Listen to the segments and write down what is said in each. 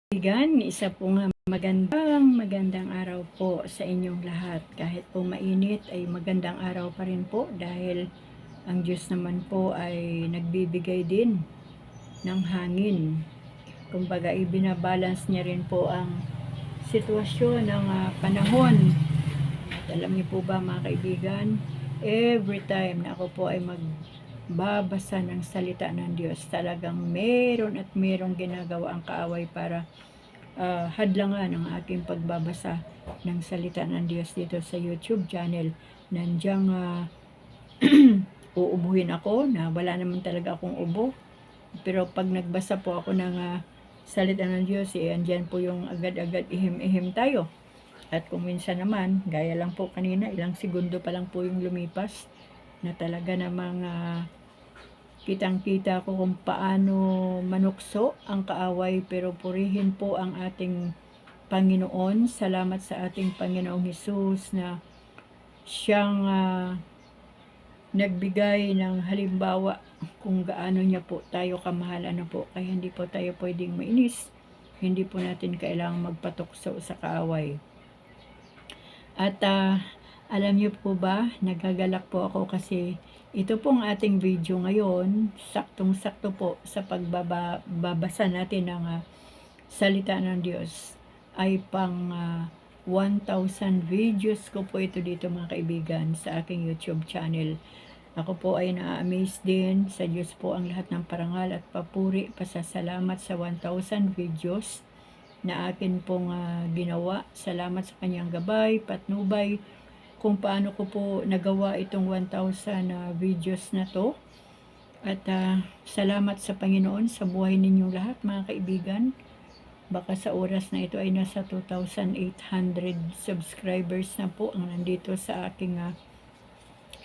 Kaibigan, isa pong magandang araw po sa inyong lahat. Kahit po mainit ay magandang araw pa rin po dahil ang Diyos naman po ay nagbibigay din ng hangin. Kumbaga ibinabalance niya rin po ang sitwasyon ng panahon. At alam niyo po ba mga kaibigan, every time na ako po ay magbabasa ng salita ng Diyos, talagang meron at merong ginagawa ang kaaway para hadlangan ang aking pagbabasa ng salita ng Diyos dito sa YouTube channel. Nandiyan uubuhin ako na wala naman talaga akong ubo. Pero pag nagbasa po ako ng salita ng Diyos, andyan po yung agad-agad ihim-ihim tayo. At kung minsan naman, gaya lang po kanina, ilang segundo pa lang po yung lumipas, na talaga namang kitang-kita ko kung paano manukso ang kaaway, pero purihin po ang ating Panginoon. Salamat sa ating Panginoong Hesus na siyang nagbigay ng halimbawa kung gaano niya po tayo kamahal. Kaya hindi po tayo pwedeng mainis, hindi po natin kailangang magpatukso sa kaaway. At alam niyo po ba, nagagalak po ako kasi ito pong ating video ngayon, saktong-sakto po sa pagbabasa natin ng salita ng Diyos, ay pang 1,000 videos ko po ito dito mga kaibigan sa aking YouTube channel. Ako po ay na-amaze din. Sa Diyos po ang lahat ng parangal at papuri, pasasalamat sa 1,000 videos na akin pong ginawa. Salamat sa kanyang gabay, patnubay, kung paano ko po nagawa itong 1,000 videos na to. At salamat sa Panginoon sa buhay ninyong lahat mga kaibigan. Baka sa oras na ito ay nasa 2,800 subscribers na po ang nandito sa aking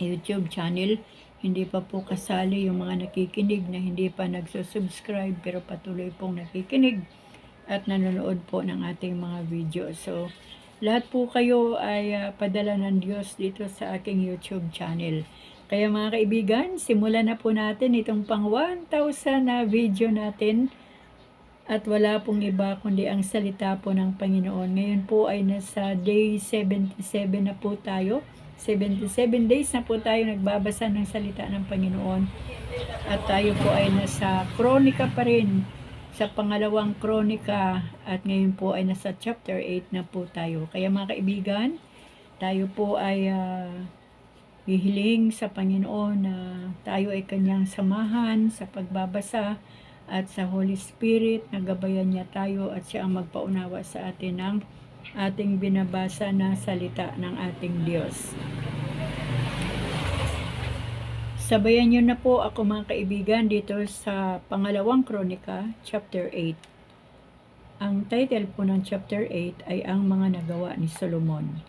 YouTube channel. Hindi pa po kasali yung mga nakikinig na hindi pa nagsusubscribe pero patuloy pong nakikinig at nanonood po ng ating mga video. So, lahat po kayo ay padala ng Diyos dito sa aking YouTube channel. Kaya mga kaibigan, simulan na po natin itong pang 1,000 na video natin. At wala pong iba kundi ang salita po ng Panginoon. Ngayon po ay nasa day 77 na po tayo. 77 days na po tayo nagbabasa ng salita ng Panginoon. At tayo po ay nasa kronika pa rin, sa pangalawang kronika, at ngayon po ay nasa chapter 8 na po tayo. Kaya mga kaibigan, tayo po ay hihiling sa Panginoon na tayo ay kanyang samahan sa pagbabasa at sa Holy Spirit na gabayan niya tayo at siya ang magpaunawa sa atin ng ating binabasa na salita ng ating Diyos. Sabayan niyo na po ako mga kaibigan dito sa pangalawang kronika, chapter 8. Ang title po ng chapter 8 ay ang mga nagawa ni Solomon.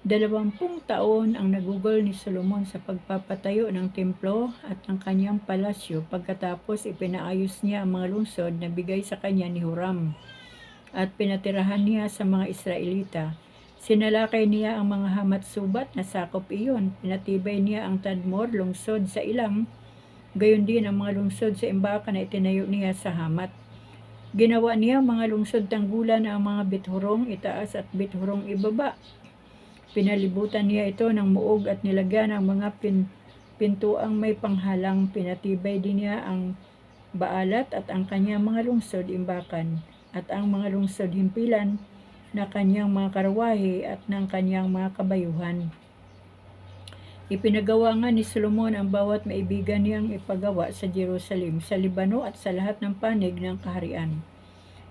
20 taon ang nagugol ni Solomon sa pagpapatayo ng templo at ng kanyang palasyo, pagkatapos ipinaayos niya ang mga lungsod na bigay sa kanya ni Huram at pinatirahan niya sa mga Israelita. Sinalakay niya ang mga hamat-subat na sakop iyon. Pinatibay niya ang Tadmor, lungsod sa Ilang, gayon din ang mga lungsod sa Imbaka na itinayo niya sa Hamat. Ginawa niya ang mga lungsod tanggulan ang mga Bithurong itaas at Bithurong ibaba. Pinalibutan niya ito ng muog at nilagyan ng mga pintuang may panghalang. Pinatibay din niya ang Baalat at ang kanyang mga lungsod imbakan at ang mga lungsod himpilan na kanyang mga karwahe at ng kanyang mga kabayuhan. Ipinagawa nga ni Solomon ang bawat maibigan niyang ipagawa sa Jerusalem, sa Libano at sa lahat ng panig ng kaharian.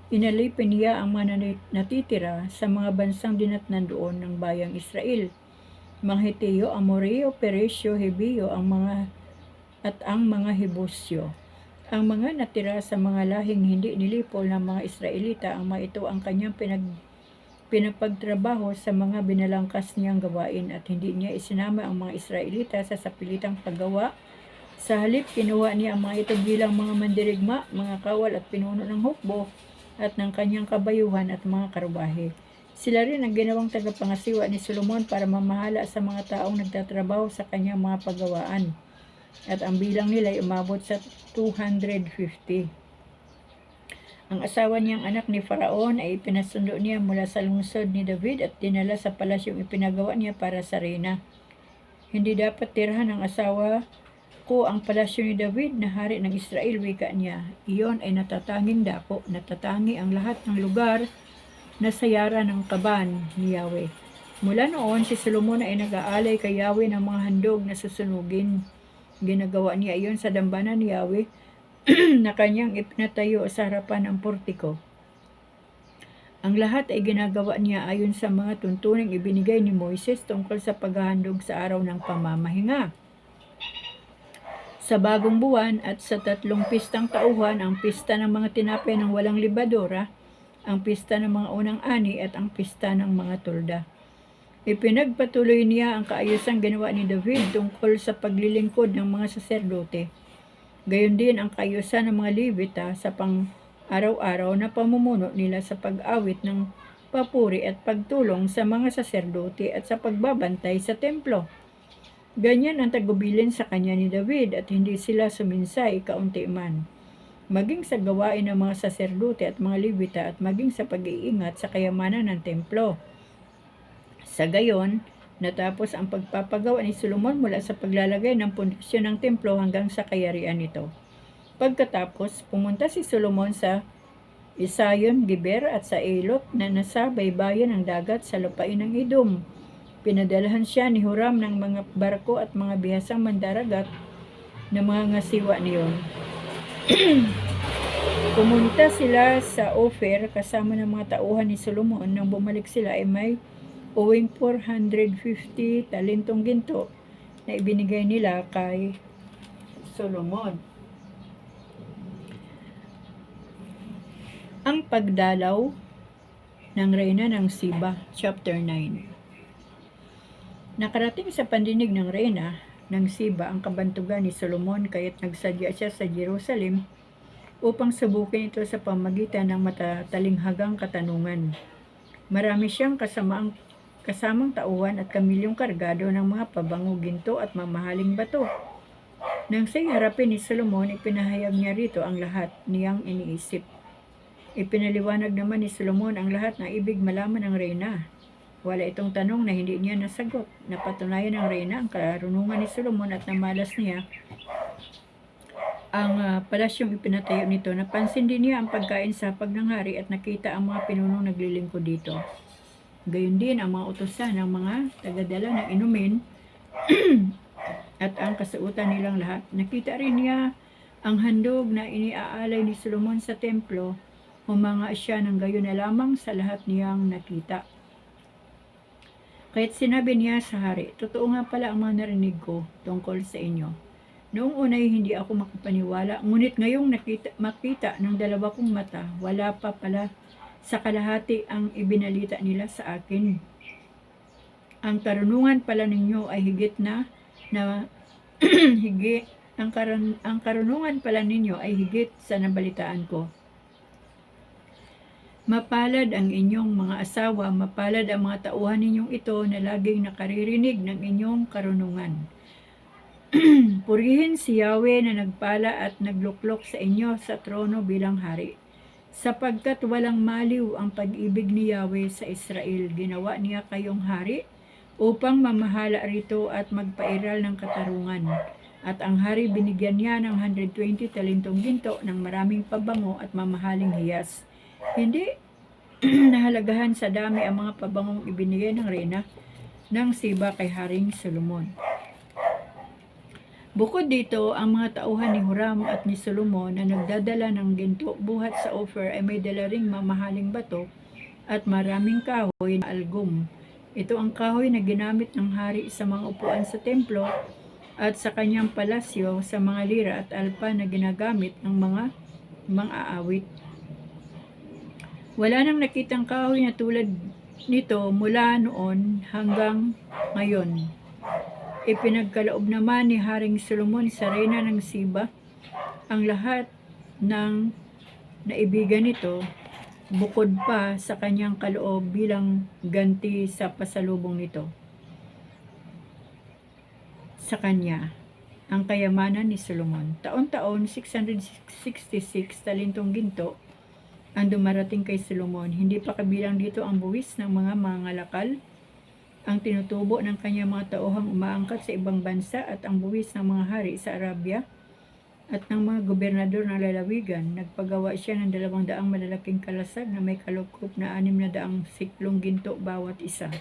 Inalipin niya ang mga natitira sa mga bansang dinatnan doon ng bayang Israel, mga Heteo, Amoreo, Peresyo, Hebeo, ang mga Hebusyo. Ang mga natira sa mga lahing hindi nilipol ng mga Israelita, ang mga ito ang kanyang pinapagtrabaho sa mga binalangkas niyang gawain at hindi niya isinama ang mga Israelita sa sapilitang paggawa. Sa halip, kinuha niya ang mga ito bilang mga mandirigma, mga kawal at pinuno ng hukbo at ng kanyang kabayuhan at mga karwahe. Sila rin ang ginawang tagapangasiwa ni Solomon para mamahala sa mga taong nagtatrabaho sa kanyang mga paggawaan. At ang bilang nila ay umabot sa 250. Ang asawa niyang anak ni Faraon ay ipinasundo niya mula sa lungsod ni David at dinala sa palasyong ipinagawa niya para sa reyna. Hindi dapat tirhan ng asawa ko ang palasyo ni David na hari ng Israel, wika niya. Iyon ay natatanging dako, natatangi ang lahat ng lugar na sayara ng kaban ni Yahweh. Mula noon, si Solomon ay nag-aalay kay Yahweh ng mga handog na susunugin. Ginagawa niya iyon sa dambana ni Yahweh na kanyang ipinatayo sa harapan ng portiko. Ang lahat ay ginagawa niya ayon sa mga tuntuning ibinigay ni Moises tungkol sa paghahandog sa araw ng pamamahinga. Sa bagong buwan at sa 3 pistang tauhan, ang pista ng mga tinapay ng walang libadora, ang pista ng mga unang ani at ang pista ng mga tulda. Ipinagpatuloy niya ang kaayusang ginawa ni David tungkol sa paglilingkod ng mga saserdote. Gayon din ang kaayusan ng mga Levita sa pang-araw-araw na pamumuno nila sa pag-awit ng papuri at pagtulong sa mga saserdote at sa pagbabantay sa templo. Ganyan ang tagubilin sa kanya ni David at hindi sila suminsay kaunti man. Maging sa gawain ng mga saserdote at mga Levita at maging sa pag-iingat sa kayamanan ng templo. Sa gayon, natapos ang pagpapagawa ni Solomon mula sa paglalagay ng pundasyon ng templo hanggang sa kayarian nito. Pagkatapos, pumunta si Solomon sa Isayon, Geber at sa Elot na nasa baybayin ng dagat sa lupain ng Edom. Pinadalahan siya ni Huram ng mga barko at mga bihasang mandaragat na mga ngasiwa niyon. Pumunta sila sa Ophir kasama ng mga tauhan ni Solomon. Nang bumalik sila ay may uwing 450 talentong ginto na ibinigay nila kay Solomon. Ang pagdalaw ng reyna ng Siba, chapter 9. Nakarating sa pandinig ng reyna ng Siba ang kabantugan ni Solomon, kaya't nagsadya siya sa Jerusalem upang subukin ito sa pamagitan ng matatalinhagang katanungan. Marami siyang kasamang tauhan at kamilyong kargado ng mga pabango, ginto at mamahaling bato. Nang siya'y harapin ni Solomon, ipinahayag niya rito ang lahat niyang iniisip. Ipinaliwanag naman ni Solomon ang lahat ng ibig malaman ng reyna. Wala itong tanong na hindi niya nasagot. Napatunayan ng reyna ang karunungan ni Solomon at namalas niya ang palasyong ipinatayo nito. Napansin din niya ang pagkain sa hapag ng hari at nakita ang mga pinunong naglilingkod dito. Gayon din ang mga utusan ng mga tagadala ng inumin at ang kasuotan nilang lahat. Nakita rin niya ang handog na iniaalay ni Solomon sa templo. Humanga siya ng gayon na lamang sa lahat niyang nakita. Kaya't sinabi niya sa hari, "Totoo nga pala ang mga narinig ko tungkol sa inyo. Noong unay hindi ako makapaniwala, ngunit ngayong makita ng dalawa kong mata, wala pa pala sa kalahati ang ibinalita nila sa akin. Ang karunungan pala ninyo ay higit na ang karunungan pala ninyo ay higit sa nabalitaan ko. Mapalad ang inyong mga asawa, mapalad ang mga tauhan ninyong ito na laging nakaririnig ng inyong karunungan. Purihin si Yahweh na nagpala at nagluklok sa inyo sa trono bilang hari. Sapagkat walang maliw ang pag-ibig ni Yahweh sa Israel. Ginawa niya kayong hari upang mamahala rito at magpairal ng katarungan. At ang hari binigyan niya ng 120 talentong ginto ng maraming pabango at mamahaling hiyas. Hindi nahalagahan sa dami ang mga pabangong ibinigay ng reyna ng Siba kay Haring Solomon. Bukod dito, ang mga tauhan ni Huram at ni Solomon na nagdadala ng ginto buhat sa Ophir ay may dala ring mamahaling bato at maraming kahoy na algum. Ito ang kahoy na ginamit ng hari sa mga upuan sa templo at sa kanyang palasyo, sa mga lira at alpa na ginagamit ng mga aawit. Wala nang nakitang kahoy na tulad nito mula noon hanggang ngayon. Ipinagkaloob naman ni Haring Solomon sa reyna ng Siba ang lahat ng naibigan nito, bukod pa sa kanyang kaloob bilang ganti sa pasalubong nito sa kanya, ang kayamanan ni Solomon. Taon-taon, 666 talentong ginto ang dumarating kay Solomon. Hindi pa kabilang dito ang buwis ng mga mangalakal, ang tinutubo ng kanyang mga tauhang umaangkat sa ibang bansa at ang buwis ng mga hari sa Arabia at ng mga gobernador ng lalawigan. Nagpagawa siya ng 200 malalaking kalasag na may kalukop na 600 siklong ginto bawat isa.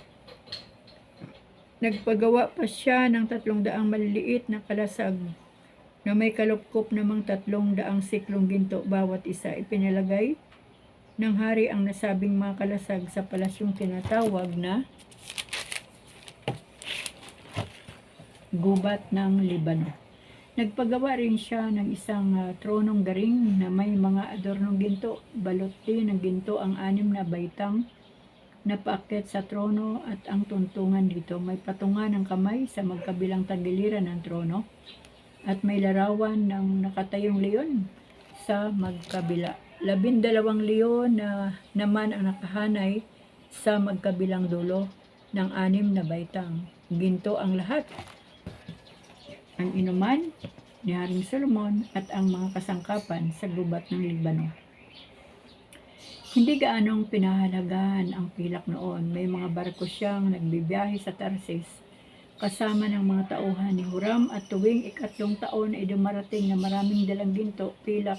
Nagpagawa pa siya ng 300 maliliit na kalasag na may kalukop namang 300 siklong ginto bawat isa. Ipinalagay ng hari ang nasabing mga kalasag sa palasyong tinatawag na Gubat ng Libano. Nagpagawa rin siya ng isang tronong garing na may mga adornong ginto. Balot din ng ginto ang 6 na baitang na paakyat sa trono at ang tuntungan dito. May patungan ng kamay sa magkabilang tagiliran ng trono at may larawan ng nakatayong leon sa magkabila. 12 leon na naman ang nakahanay sa magkabilang dulo ng 6 na baitang. Ginto ang lahat. Ang inuman ni Haring Solomon at ang mga kasangkapan sa gubat ng Libano. Hindi gaanong pinahalagahan ang pilak noon. May mga barko siyang nagbibiyahe sa Tarsis kasama ng mga tauhan ni Huram at tuwing 3 taon ay dumarating na maraming dalang ginto, pilak,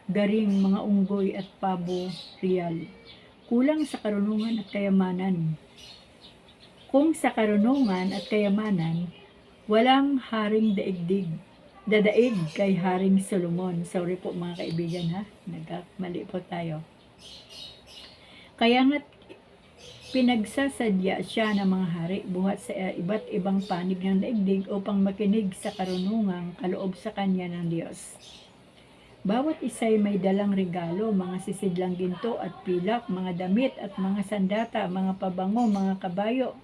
garing, mga unggoy at pabo real. Kulang sa karunungan at kayamanan. Kung sa karunungan at kayamanan, walang haring dadaig kay Haring Solomon. Sorry po mga kaibigan ha, nagkamali po tayo. Kaya nga't pinagsasadya siya ng mga hari buhat sa iba't ibang panig ng daigdig upang makinig sa karunungang kaloob sa kanya ng Diyos. Bawat isa'y may dalang regalo, mga sisidlang ginto at pilak, mga damit at mga sandata, mga pabango, mga kabayo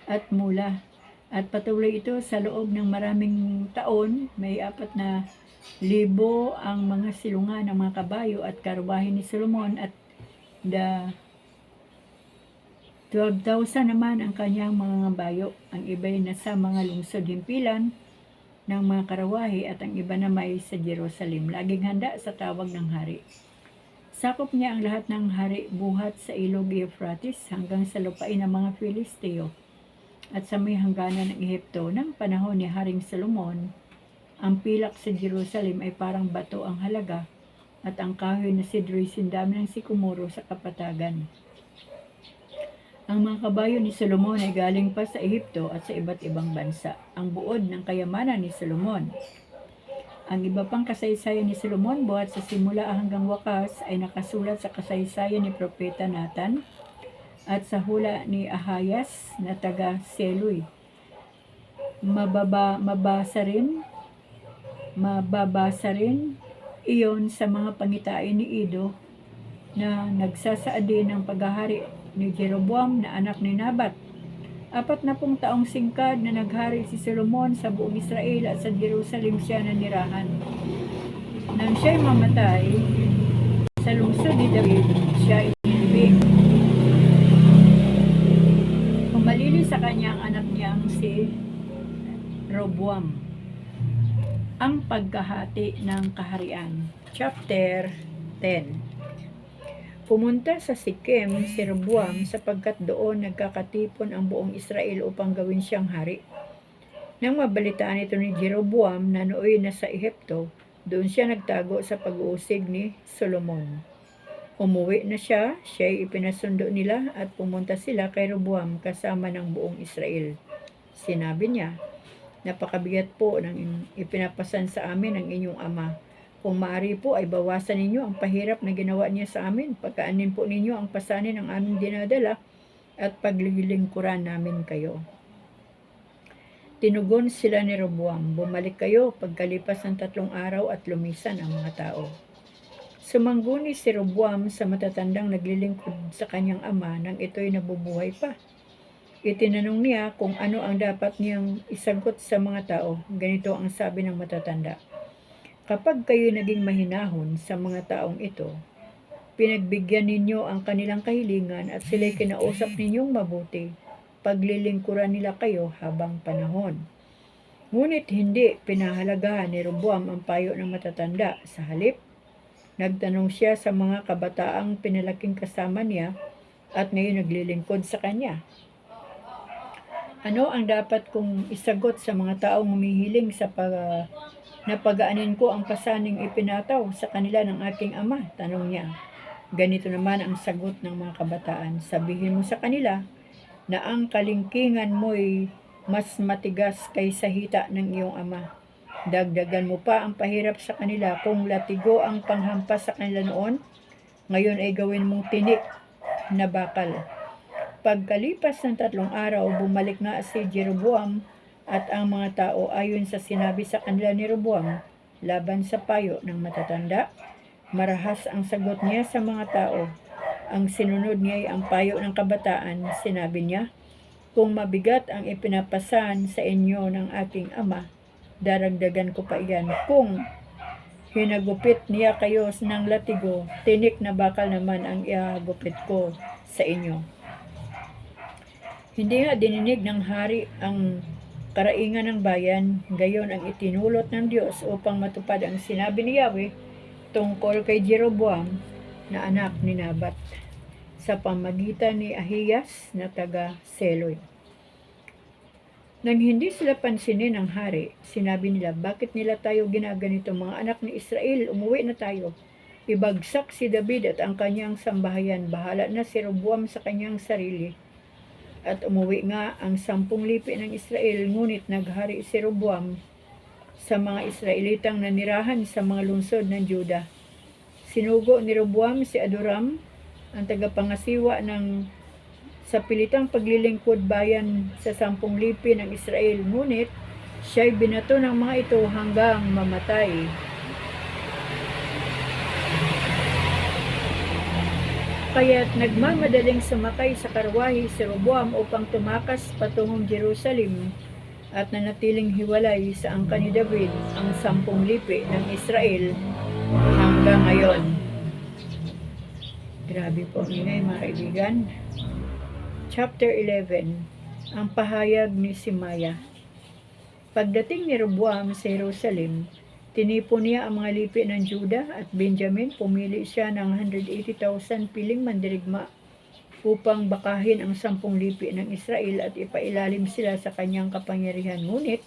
at mula. At patuloy ito sa loob ng maraming taon. May 4,000 ang mga silungan ng mga kabayo at karwahe ni Solomon at 12,000 naman ang kanyang mga bayo. Ang iba'y nasa mga lungsod himpilan ng mga karawahe at ang iba na may sa Jerusalem. Laging handa sa tawag ng hari. Sakop niya ang lahat ng hari buhat sa ilog Euphrates hanggang sa lupain ng mga Filisteo at sa may hangganan ng Ehipto. Ng panahon ni Haring Solomon, ang pilak sa Jerusalem ay parang bato ang halaga at ang kahoy na sidro'y sindami ng sikumuro sa kapatagan. Ang mga kabayo ni Solomon ay galing pa sa Ehipto at sa iba't ibang bansa. Ang buod ng kayamanan ni Solomon. Ang iba pang kasaysayan ni Solomon buhat sa simula hanggang wakas ay nakasulat sa kasaysayan ni Propeta Nathan at sa hula ni Ahayas na taga Seluy. Mababasa rin iyon sa mga pangitain ni Ido na nagsasaad din ng paghahari ni Jeroboam na anak ni Nabat. 40 taong singkad na naghari si Solomon sa buong Israel at sa Jerusalem siya nanirahan. Nang siya'y mamatay sa lungsod ni David, siya inibig. Pumalili sa kanya ang anak niyang si Roboam. Ang pagkahati ng kaharian. Chapter 10. Pumunta sa Sikem si Roboam sapagkat doon nagkakatipon ang buong Israel upang gawin siyang hari. Nang mabalitaan ito ni Jeroboam na nooy nasa Ehipto, doon siya nagtago sa pag-uusig ni Solomon. Umuwi na siya'y ipinasundo nila at pumunta sila kay Roboam kasama ng buong Israel. Sinabi niya, "Napakabigat po ng ipinapasan sa amin ng inyong ama. Kung maaari po ay bawasan ninyo ang pahirap na ginawa niya sa amin. Pagkaanin po ninyo ang pasanin ng aming dinadala at paglilingkuran namin kayo." Tinugon sila ni Roboam, "Bumalik kayo pagkalipas ng 3 araw at lumisan ang mga tao." Sumangguni si Roboam sa matatandang naglilingkod sa kanyang ama nang ito'y nabubuhay pa. Itinanong niya kung ano ang dapat niyang isagot sa mga tao. Ganito ang sabi ng matatanda, "Kapag kayo naging mahinahon sa mga taong ito, pinagbigyan ninyo ang kanilang kahilingan at sila'y kinausap ninyong mabuti, paglilingkuran nila kayo habang panahon." Ngunit hindi pinahalagahan ni Roboam ang payo ng matatanda. Sa halip, Nagtanong siya sa mga kabataang pinalaking kasama niya at ngayon naglilingkod sa kanya. Ano ang dapat kong isagot sa mga taong humihiling sa napagaanin ko ang pasaning ipinataw sa kanila ng aking ama? Tanong niya. Ganito naman ang sagot ng mga kabataan. Sabihin mo sa kanila na ang kalingkingan mo'y mas matigas kaysa hita ng iyong ama. Dagdagan mo pa ang pahirap sa kanila. Kung latigo ang panghampas sa kanila noon, ngayon ay gawin mong tinik na bakal. Pagkalipas ng 3 araw, bumalik nga si Jeroboam at ang mga tao ayon sa sinabi sa kanila ni Roboam laban sa payo ng matatanda. Marahas ang sagot niya sa mga tao. Ang sinunod niya ay ang payo ng kabataan. Sinabi niya, kung mabigat ang ipinapasan sa inyo ng aking ama, daragdagan ko pa iyan. Kung hinagupit niya kayo ng latigo, tinik na bakal naman ang ihagupit ko sa inyo. Hindi nga dininig ng hari ang karaingan ng bayan, gayon ang itinulot ng Diyos upang matupad ang sinabi ni Yahweh tungkol kay Jeroboam na anak ni Nabat sa pamagitan ni Ahiyas na taga Seloy. Nang hindi sila pansinin ng hari, sinabi nila, bakit nila tayo ginaganito, mga anak ni Israel, umuwi na tayo. Ibagsak si David at ang kanyang sambahayan, bahala na si Roboam sa kanyang sarili. At umuwi nga ang 10 lipi ng Israel, ngunit naghari si Roboam sa mga Israelitang nanirahan sa mga lungsod ng Juda. Sinugo ni Roboam si Adoram, ang tagapangasiwa ng sa pilitang paglilingkod bayan sa 10 lipi ng Israel, ngunit siya'y binato ng mga ito hanggang mamatay. Kaya't nagmamadaling sumakay sa karwahe si Roboam upang tumakas patungong Jerusalem at nanatiling hiwalay sa angkan ni David ang 10 lipi ng Israel hanggang ngayon. Grabe po ingay mga kaibigan. Chapter 11. Ang pahayag ni Simaya. Pagdating ni Roboam sa Jerusalem, tinipon niya ang mga lipi ng Juda at Benjamin. Pumili siya ng 180,000 piling mandirigma upang bakahin ang 10 lipi ng Israel at ipailalim sila sa kanyang kapangyarihan. Ngunit,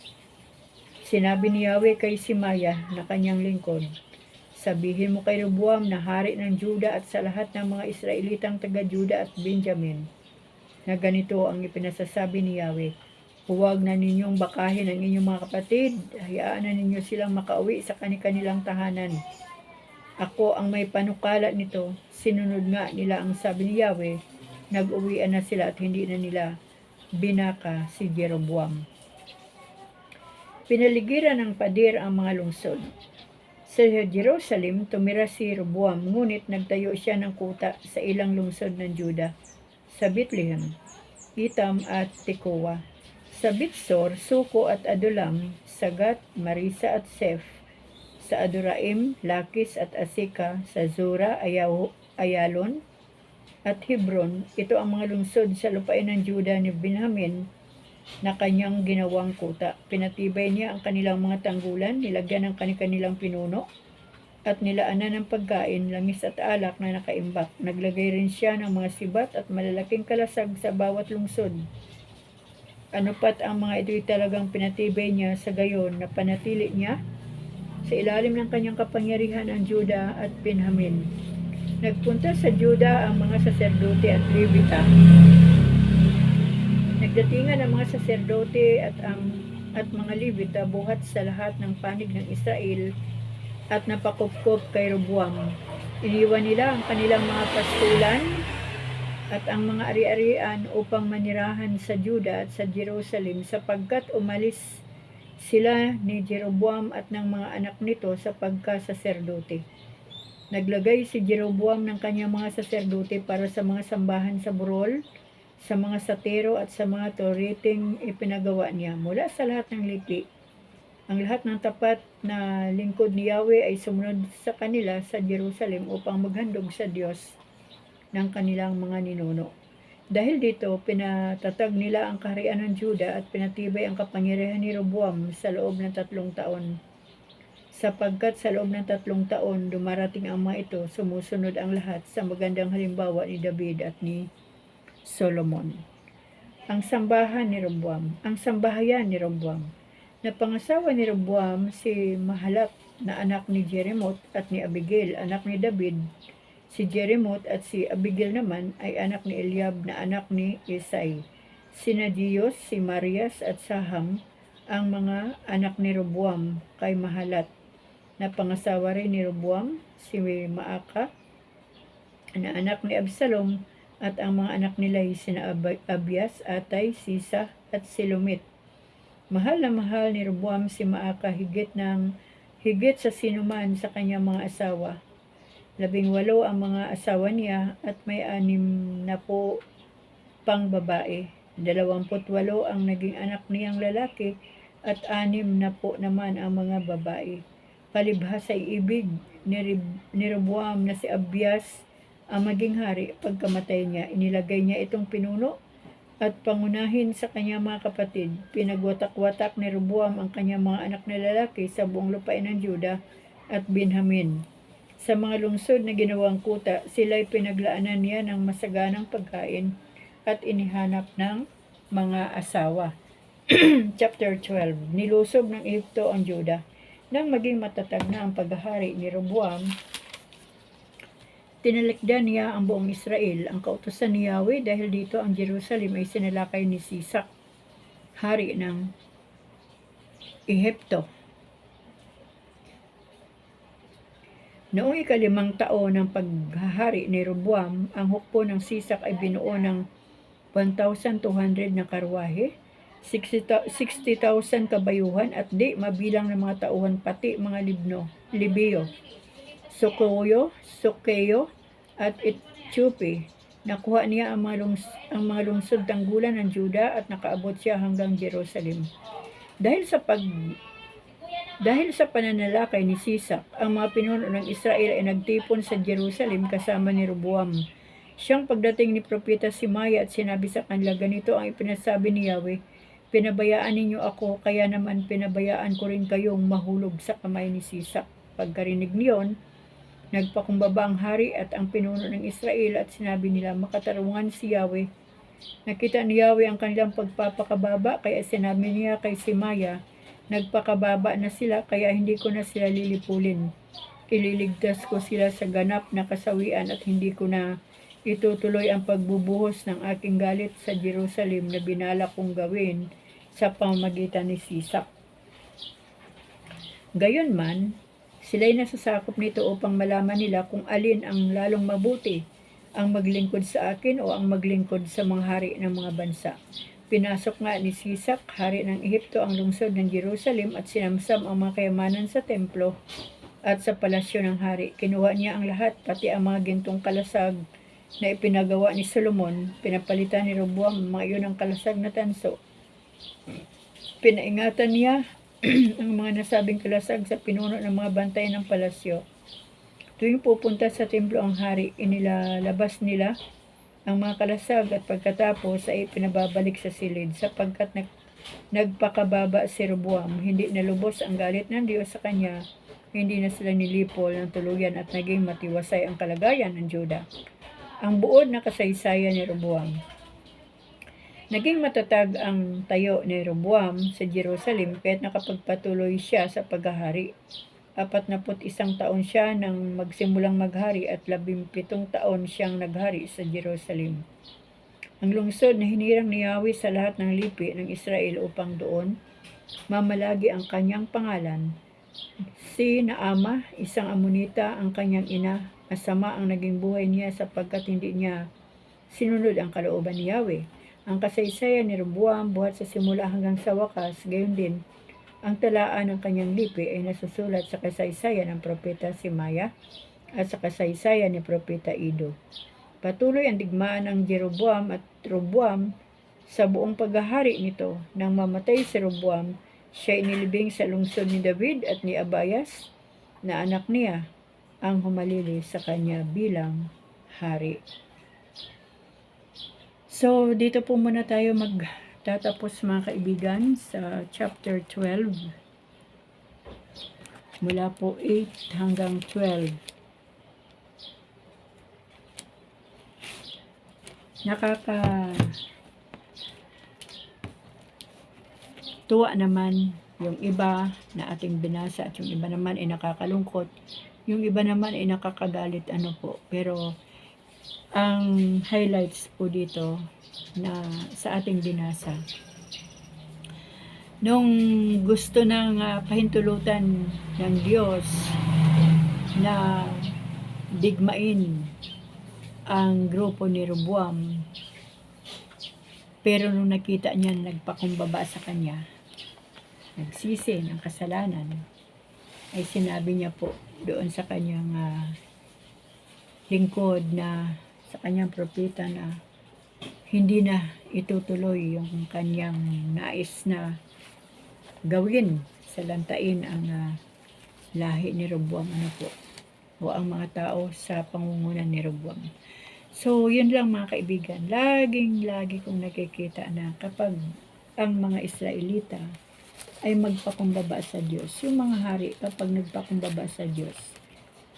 sinabi ni Yahweh kay Simaya na kanyang lingkod, sabihin mo kay Roboam na hari ng Juda at sa lahat ng mga Israelitang taga-Juda at Benjamin na ganito ang ipinasasabi ni Yahweh. Huwag na ninyong bakahin ang inyong mga kapatid. Hayaan na ninyo silang makauwi sa kanilang tahanan. Ako ang may panukala nito. Sinunod nga nila ang sabi ni Yahweh. Nag-uwian na sila at hindi na nila binaka si Jeroboam. Pinaligiran ng pader ang mga lungsod. Sa Jerusalem, tumira si Roboam, ngunit nagtayo siya ng kuta sa ilang lungsod ng Juda, sa Bethlehem, Etam at Tekoa. Sa Bitsor, Suko at Adulam, Sagat, Marisa at Sef, sa Adoraim, Lakis at Asika, sa Zora, Ayalon at Hebron. Ito ang mga lungsod sa lupain ng Juda ni Benjamin na kanyang ginawang kuta. Pinatibay niya ang kanilang mga tanggulan, nilagyan ng kanilang pinuno, at nilaanan ng pagkain, langis at alak na nakaimbak. Naglagay rin siya ng mga sibat at malalaking kalasag sa bawat lungsod. Ano pat ang mga ito'y talagang pinatibay niya sa gayon na panatili niya sa ilalim ng kanyang kapangyarihan ang Juda at Benjamin. Nagpunta sa Juda ang mga saserdote at Levita. Nagdatingan ang mga saserdote at mga Levita buhat sa lahat ng panig ng Israel at napakupkop kay Roboam. Iniwan nila ang kanilang mga pastulan at ang mga ari-arian upang manirahan sa Juda at sa Jerusalem, sapagkat umalis sila ni Jeroboam at ng mga anak nito sa pagkasaserdote. Naglagay si Jeroboam ng kanyang mga saserdote para sa mga sambahan sa burol, sa mga satero at sa mga toriting ipinagawa niya mula sa lahat ng lipi. Ang lahat ng tapat na lingkod ni Yahweh ay sumunod sa kanila sa Jerusalem upang maghandog sa Diyos ng kanilang mga ninuno. Dahil dito, pinatatag nila ang kaharian ng Juda at pinatibay ang kapangyarihan ni Roboam sa loob ng 3 taon. sapagkat sa loob ng 3 taon dumarating ang mga ito, sumusunod ang lahat sa magandang halimbawa ni David at ni Solomon. Ang sambahayan ni Roboam. Napangasawa ni Roboam si Mahalat na anak ni Jerimoth at ni Abigail, anak ni David. Si Jerimoth at si Abigail naman ay anak ni Eliab na anak ni Isai. Sina Diyos, si Marias at Saham ang mga anak ni Roboam kay Mahalat. Napangasawa rin ni Roboam si Maaka na anak ni Absalom at ang mga anak nila ay sina Abias, Atay, Sisa at Silomit. Mahal na mahal ni Roboam si Maaka higit sa sinuman sa kanyang mga asawa. 18 ang mga asawa niya at may 60 pang babae. 28 ang naging anak niyang lalaki at 60 naman ang mga babae. Palibhas ay ibig ni Roboam na si Abias ang maging hari. Pagkamatay niya, inilagay niya itong pinuno at pangunahin sa kanyang mga kapatid. Pinagwatak-watak ni Roboam ang kanyang mga anak na lalaki sa buong lupain ng Juda at Benjamin. Sa mga lungsod na ginawang kuta, sila'y pinaglaanan niya ng masaganang pagkain at inihanap ng mga asawa. Chapter 12. Nilusob ng Ehipto ang Juda. Nang maging matatag na ang paghahari ni Roboam, tinalikdan niya ang buong Israel. Ang kautusan ni Yahweh dahil dito ang Jerusalem ay sinalakay ni Sisak, hari ng Ehipto. Noong 5 taon ng paghahari ni Roboam, ang hukbo ng Sisak ay binuo ng 1,200 na karwahe, 60,000 kabayuhan at di mabilang ng mga tauhan pati mga Libyo, Sukeyo at Ethiopia. Nakuha niya ang mga lungsod tanggulan ng Juda at nakaabot siya hanggang Jerusalem. Dahil sa pananalakay ni Sisak, ang mga pinuno ng Israel ay nagtipon sa Jerusalem kasama ni Roboam. Siyang pagdating ni Propeta Simaya at sinabi sa kanila, ganito ang ipinasabi ni Yahweh, pinabayaan ninyo ako, kaya naman pinabayaan ko rin kayong mahulog sa kamay ni Sisak. Pagkarinig niyon, nagpakumbaba ang hari at ang pinuno ng Israel at sinabi nila, makatarungan si Yahweh. Nakita ni Yahweh ang kanilang pagpapakababa, kaya sinabi niya kay Simaya, nagpakababa na sila, kaya hindi ko na sila lilipulin. Ililigtas ko sila sa ganap na kasawian at hindi ko na itutuloy ang pagbubuhos ng aking galit sa Jerusalem na binalak kong gawin sa pamamagitan ni Sisak. Gayunman, sila'y nasasakop nito upang malaman nila kung alin ang lalong mabuti, ang maglingkod sa akin o ang maglingkod sa mga hari ng mga bansa. Pinasok nga ni Sisak, hari ng Ehipto, ang lungsod ng Jerusalem at sinamsam ang mga kayamanan sa templo at sa palasyo ng hari. Kinuha niya ang lahat, pati ang mga gintong kalasag na ipinagawa ni Solomon. Pinapalitan ni Roboam mga iyon ang kalasag na tanso. Pinaingatan niya ang mga nasabing kalasag sa pinuno ng mga bantay ng palasyo. Tuwing pupunta sa templo ang hari, inilalabas nila ang mga kalasag at pagkatapos ay pinababalik sa silid sapagkat nagpakababa si Roboam. Hindi nalubos ang galit ng Diyos sa kanya, hindi na sila nilipol ng tuluyan at naging matiwasay ang kalagayan ng Juda. Ang buod na kasaysayan ni Roboam. Naging matatag ang tayo ni Roboam sa Jerusalem kahit nakapagpatuloy siya sa paghahari. 41 taon siya nang magsimulang maghari at 17 taon siyang naghari sa Jerusalem. Ang lungsod na hinirang ni Yahweh sa lahat ng lipi ng Israel upang doon mamalagi ang kanyang pangalan. Si Naama, isang Amonita, ang kanyang ina, masama ang naging buhay niya sapagkat hindi niya sinunod ang kalooban ni Yahweh. Ang kasaysayan ni Roboam buhat sa simula hanggang sa wakas, gayon din ang talaan ng kanyang lipi ay nasusulat sa kasaysayan ng Propeta Simaya at sa kasaysayan ni Propeta Ido. Patuloy ang digmaan ng Jeroboam at Roboam sa buong paghahari nito. Nang mamatay si Roboam, siya inilibing sa lungsod ni David at ni Abias na anak niya ang humalili sa kanya bilang hari. So, dito po muna tayo magtatapos mga kaibigan sa chapter 12. Mula po 8 hanggang 12. Nakakatuwa naman yung iba na ating binasa at yung iba naman ay nakakalungkot. Yung iba naman ay nakakagalit pero ang highlights po dito na sa ating binasa. Nung gusto ng pahintulutan ng Diyos na digmain ang grupo ni Roboam, pero nung nakita niya nagpakumbaba sa kanya, nagsisi ng kasalanan, ay sinabi niya po doon sa kanyang lingkod na sa kanyang propeta na hindi na itutuloy yung kanyang nais na gawin sa lantain ang lahi ni Roboam o ang mga tao sa pangunguna ni Roboam. So, yun lang mga kaibigan. Lagi kong nakikita na kapag ang mga Israelita ay magpakumbaba sa Diyos, yung mga hari kapag nagpakumbaba sa Diyos,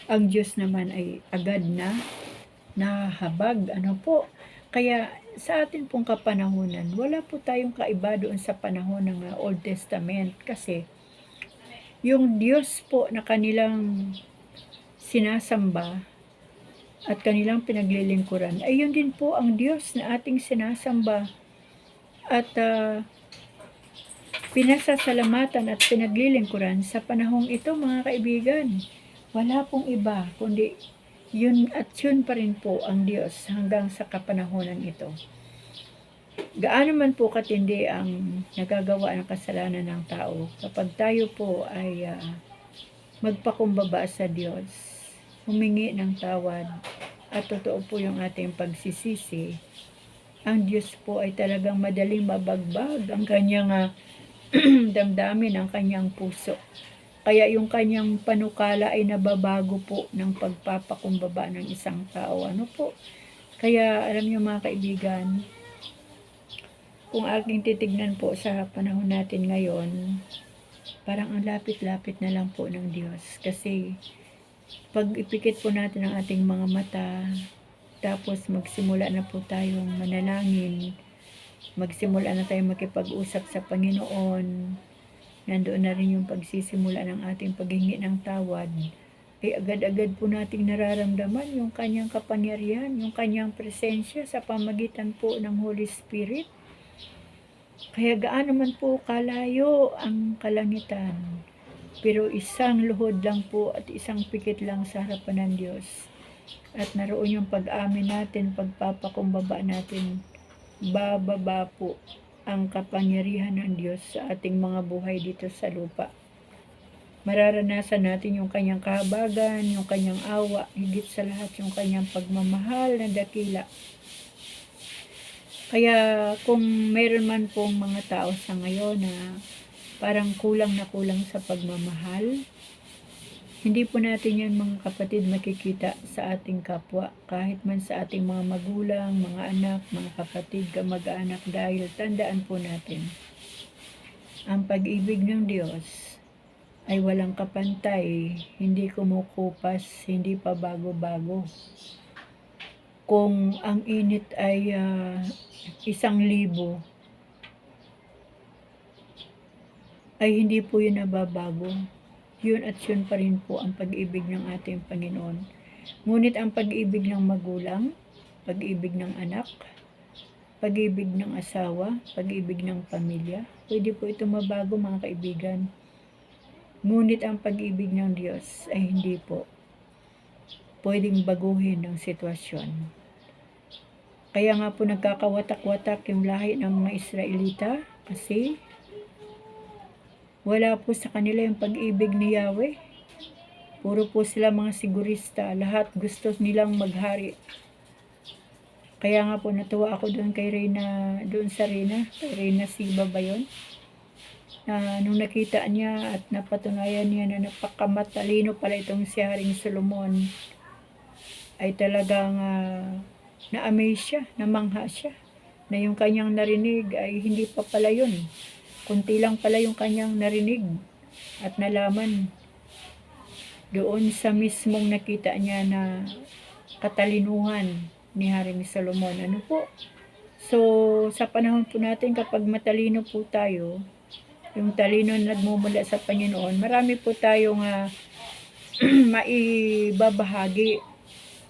ang Diyos naman ay agad na nahabag. Kaya sa atin pong kapanahunan, wala po tayong kaiba doon sa panahon ng Old Testament kasi yung Diyos po na kanilang sinasamba at kanilang pinaglilingkuran ay yun din po ang Diyos na ating sinasamba at pinasasalamatan at pinaglilingkuran sa panahong ito mga kaibigan. Wala pong iba kundi yun at yun pa rin po ang Diyos hanggang sa kapanahonan ito. Gaano man po katindi ang nagagawa ng kasalanan ng tao, kapag tayo po ay magpakumbaba sa Diyos, humingi ng tawad, at totoo po yung ating pagsisisi, ang Diyos po ay talagang madaling mabagbag ang kanyang damdamin, ang kanyang puso. Kaya yung kanyang panukala ay nababago po ng pagpapakumbaba ng isang tao. Kaya alam niyo mga kaibigan, kung aking titignan po sa panahon natin ngayon, parang ang lapit-lapit na lang po ng Diyos. Kasi pag ipikit po natin ang ating mga mata, tapos magsimula na po tayong manalangin, magsimula na tayong makipag-usap sa Panginoon, nandoon na rin yung pagsisimula ng ating paghingi ng tawad, ay agad-agad po nating nararamdaman yung kanyang kapangyarihan, yung kanyang presensya sa pamagitan po ng Holy Spirit. Kaya gaano man po kalayo ang kalangitan, pero isang luhod lang po at isang pikit lang sa harapan ng Diyos. At naroon yung pag-amin natin, pagpapakumbaba natin, bababa po ang kapangyarihan ng Diyos sa ating mga buhay dito sa lupa. Mararanasan natin yung kanyang kahabagan, yung kanyang awa, higit sa lahat yung kanyang pagmamahal na dakila. Kaya kung mayroon man pong mga tao sa ngayon na parang kulang na kulang sa pagmamahal, hindi po natin yan mga kapatid makikita sa ating kapwa, kahit man sa ating mga magulang, mga anak, mga kapatid, kamag-anak, dahil tandaan po natin, ang pag-ibig ng Diyos ay walang kapantay, hindi kumukupas, hindi pa bago-bago. Kung ang init ay 1,000, ay hindi po yun nababago. Yun at yun pa rin po ang pag-ibig ng ating Panginoon. Ngunit ang pag-ibig ng magulang, pag-ibig ng anak, pag-ibig ng asawa, pag-ibig ng pamilya, pwede po ito mabago mga kaibigan. Ngunit ang pag-ibig ng Diyos ay hindi po pwedeng baguhin ng sitwasyon. Kaya nga po nagkakawatak-watak yung lahi ng mga Israelita kasi wala po sa kanila yung pag-ibig ni Yahweh. Puro po sila mga sigurista. Lahat gusto nilang maghari. Kaya nga po natuwa ako doon kay Reyna, kay Reyna Siba ba yun? Nung nakita niya at napatunayan niya na napakamatalino pala itong si Haring Solomon, ay talagang na-amaze siya, namangha siya, na yung kanyang narinig ay hindi pa pala yun. Kunti lang pala yung kanyang narinig at nalaman doon sa mismong nakita niya na katalinuhan ni Haring Solomon. Ano po? So, sa panahon po natin, kapag matalino po tayo, yung talino na nagmumula sa Panginoon, marami po tayong maibabahagi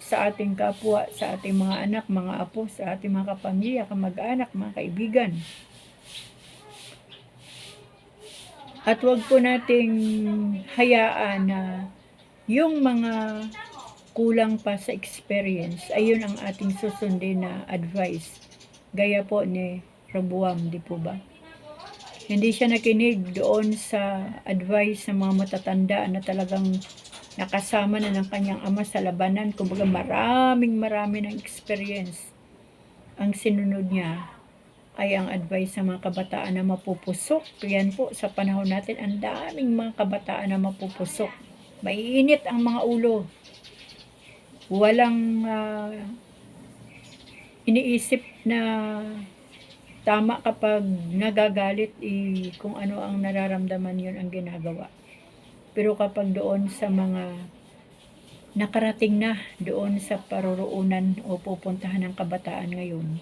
sa ating kapwa, sa ating mga anak, mga apo, sa ating mga kapamilya, kamag-anak, mga kaibigan. At wag po nating hayaan na yung mga kulang pa sa experience, ayun ang ating susundin na advice. Gaya po ni Roboam, di po ba? Hindi siya nakinig doon sa advice ng mga matatanda na talagang nakasama na ng kanyang ama sa labanan. Kumbaga marami ng experience. Ang sinunod niya ay ang advice sa mga kabataan na mapupusok. Yan po, sa panahon natin, ang daming mga kabataan na mapupusok. Maiinit ang mga ulo. Walang iniisip na tama kapag nagagalit, kung ano ang nararamdaman, yun ang ginagawa. Pero kapag doon sa mga nakarating na doon sa paroroonan o pupuntahan ng kabataan ngayon,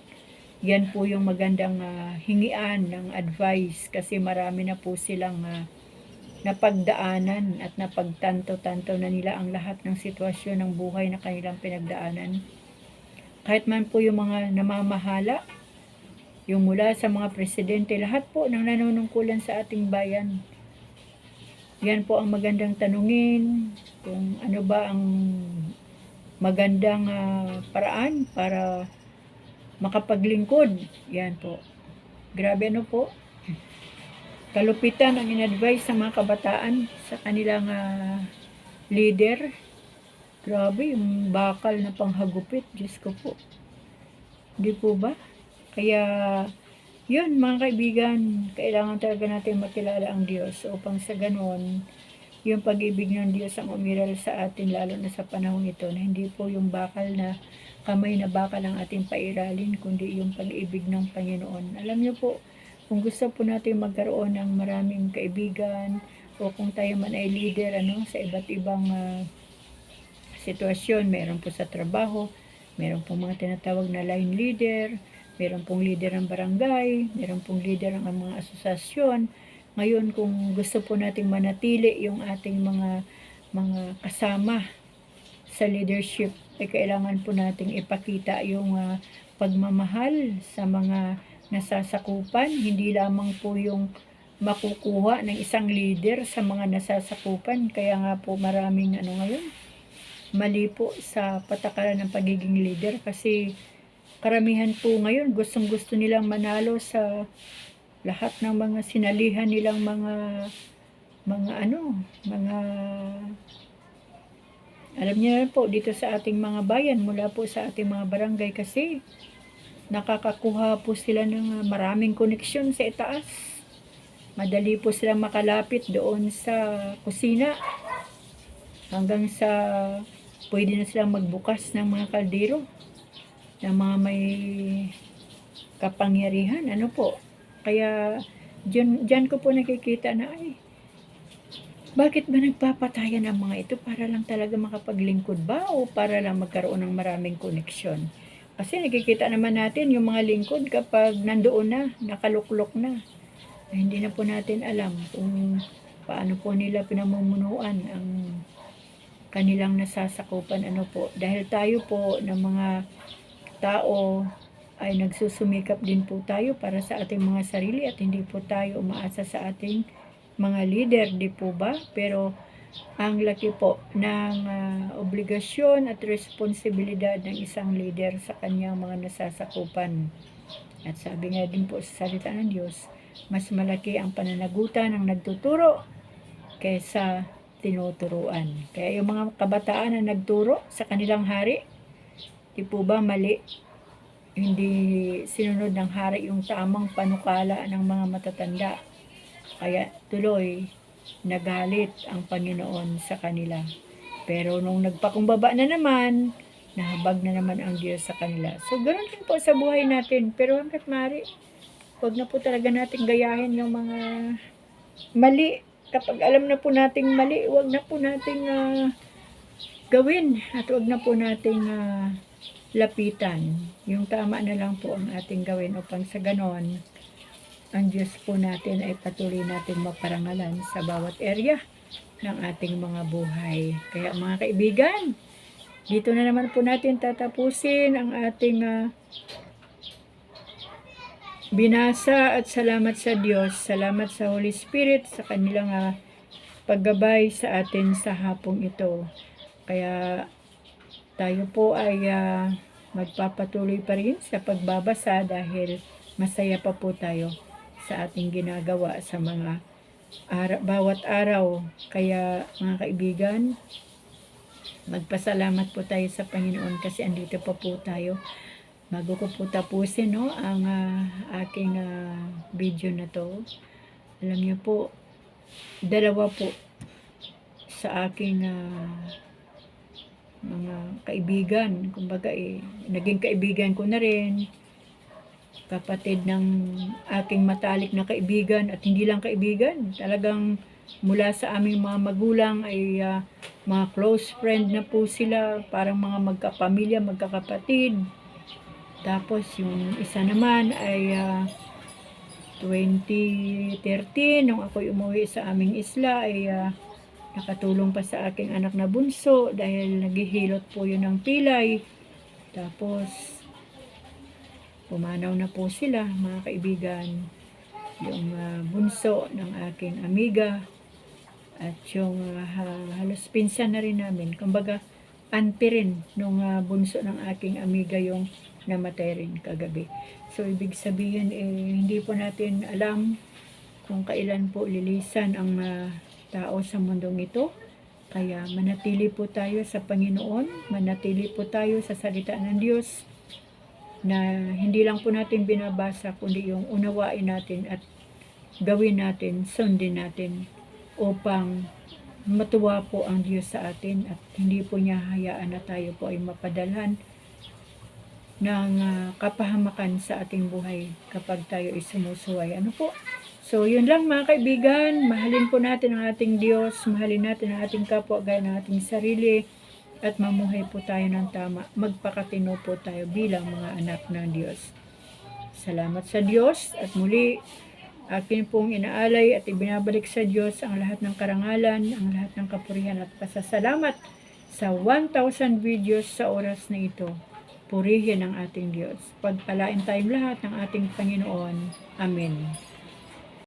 yan po yung magandang hingian ng advice, kasi marami na po silang napagdaanan at napagtanto-tanto na nila ang lahat ng sitwasyon ng buhay na kanilang pinagdaanan. Kahit man po yung mga namamahala, yung mula sa mga presidente, lahat po ng nanunungkulan sa ating bayan. Yan po ang magandang tanungin, kung ano ba ang magandang paraan para makapaglingkod. Yan po. Grabe ano po. Kalupitan ang in-advise sa mga kabataan sa kanilang leader. Grabe, yung bakal na panghagupit. Diyos ko po. Di po ba? Kaya, yun mga kaibigan, kailangan talaga natin makilala ang Diyos upang sa ganon, yung pag-ibig ng Diyos ang umiral sa atin, lalo na sa panahon ito, na hindi po yung bakal na kamay na bakal ang ating pairalin, kundi yung pag-ibig ng Panginoon. Alam niyo po, kung gusto po natin magkaroon ng maraming kaibigan, o kung tayo man ay leader sa iba't ibang sitwasyon, meron po sa trabaho, meron po mga tinatawag na line leader, meron pong leader ng barangay, meron pong leader ng mga asosasyon. Ngayon, kung gusto po nating manatili yung ating mga kasama sa leadership, ay kailangan po nating ipakita yung pagmamahal sa mga nasasakupan. Hindi lamang po yung makukuha ng isang leader sa mga nasasakupan. Kaya nga po maraming ngayon, mali po sa patakaran ng pagiging leader, kasi karamihan po ngayon gustong-gusto nilang manalo sa lahat ng mga sinalihan nilang mga alam niyo na po dito sa ating mga bayan, mula po sa ating mga barangay, kasi nakakakuha po sila ng maraming koneksyon sa itaas. Madali po silang makalapit doon sa kusina, hanggang sa pwede na silang magbukas ng mga kaldero ng mga may kapangyarihan. Ano po? Kaya dyan ko po nakikita na bakit ba nagpapatayan ang mga ito? Para lang talaga makapaglingkod ba? O para lang magkaroon ng maraming koneksyon? Kasi nakikita naman natin yung mga lingkod kapag nandoon na, nakaluklok na. Hindi na po natin alam kung paano po nila pinamumunuan ang kanilang nasasakupan. Ano po? Dahil tayo po ng mga tao ay nagsusumikap din po tayo para sa ating mga sarili, at hindi po tayo umaasa sa ating mga leader, di po ba? Pero ang laki po ng obligasyon at responsibilidad ng isang leader sa kanyang mga nasasakupan. At sabi nga din po sa salita ng Diyos, mas malaki ang pananagutan ng nagtuturo kaysa tinuturuan. Kaya yung mga kabataan na nagturo sa kanilang hari, di po ba mali? Hindi sinunod ng hari yung tamang panukala ng mga matatanda. Kaya tuloy nagalit ang Panginoon sa kanila. Pero nung nagpakumbaba na naman, nahabag na naman ang Diyos sa kanila. So ganoon din po sa buhay natin. Pero hanggat maaari, huwag na po talaga natin gayahin yung mga mali kapag alam na po nating mali, wag na po nating gawin at wag na po nating lapitan. Yung tama na lang po ang ating gawin upang sa ganon, ang Diyos po natin ay patuloy nating maparangalan sa bawat area ng ating mga buhay. Kaya mga kaibigan, dito na naman po natin tatapusin ang ating binasa at salamat sa Diyos. Salamat sa Holy Spirit sa kanilang paggabay sa atin sa hapong ito. Kaya tayo po ay magpapatuloy pa rin sa pagbabasa dahil masaya pa po tayo sa ating ginagawa sa mga bawat araw. Kaya mga kaibigan, magpasalamat po tayo sa Panginoon kasi andito pa po tayo. Bago ko po tapusin ang aking video na to, alam niyo po, dalawa po sa aking mga kaibigan, kumbaga naging kaibigan ko na rin, kapatid ng aking matalik na kaibigan, at hindi lang kaibigan, talagang mula sa aming mga magulang ay mga close friend na po sila, parang mga magkapamilya, magkakapatid. Tapos yung isa naman ay 2013, nung ako'y umuwi sa aming isla, ay nakatulong pa sa aking anak na bunso dahil naghihilot po yun ng pilay. Tapos pumanaw na po sila, mga kaibigan, yung bunso ng aking amiga at yung halos pinsan na rin namin. Kumbaga, auntie rin nung bunso ng aking amiga yung namatay rin kagabi. So, ibig sabihin, hindi po natin alam kung kailan po lilisan ang tao sa mundong ito. Kaya manatili po tayo sa Panginoon, manatili po tayo sa salita ng Diyos na hindi lang po natin binabasa, kundi yung unawain natin at gawin natin, sundin natin upang matuwa po ang Diyos sa atin at hindi po niya hayaan na tayo po ay mapadalhan ng kapahamakan sa ating buhay kapag tayo ay sumusuway. Ano po? So, yun lang mga kaibigan. Mahalin po natin ang ating Diyos. Mahalin natin ang ating kapwa gaya ng ating sarili. At mamuhay po tayo ng tama. Magpakatino po tayo bilang mga anak ng Diyos. Salamat sa Diyos. At muli, akin pong inaalay at ibinabalik sa Diyos ang lahat ng karangalan, ang lahat ng kapurihan at pasasalamat sa 1,000 videos sa oras na ito. Purihin ang ating Diyos. Pagpalain tayong lahat ng ating Panginoon. Amen.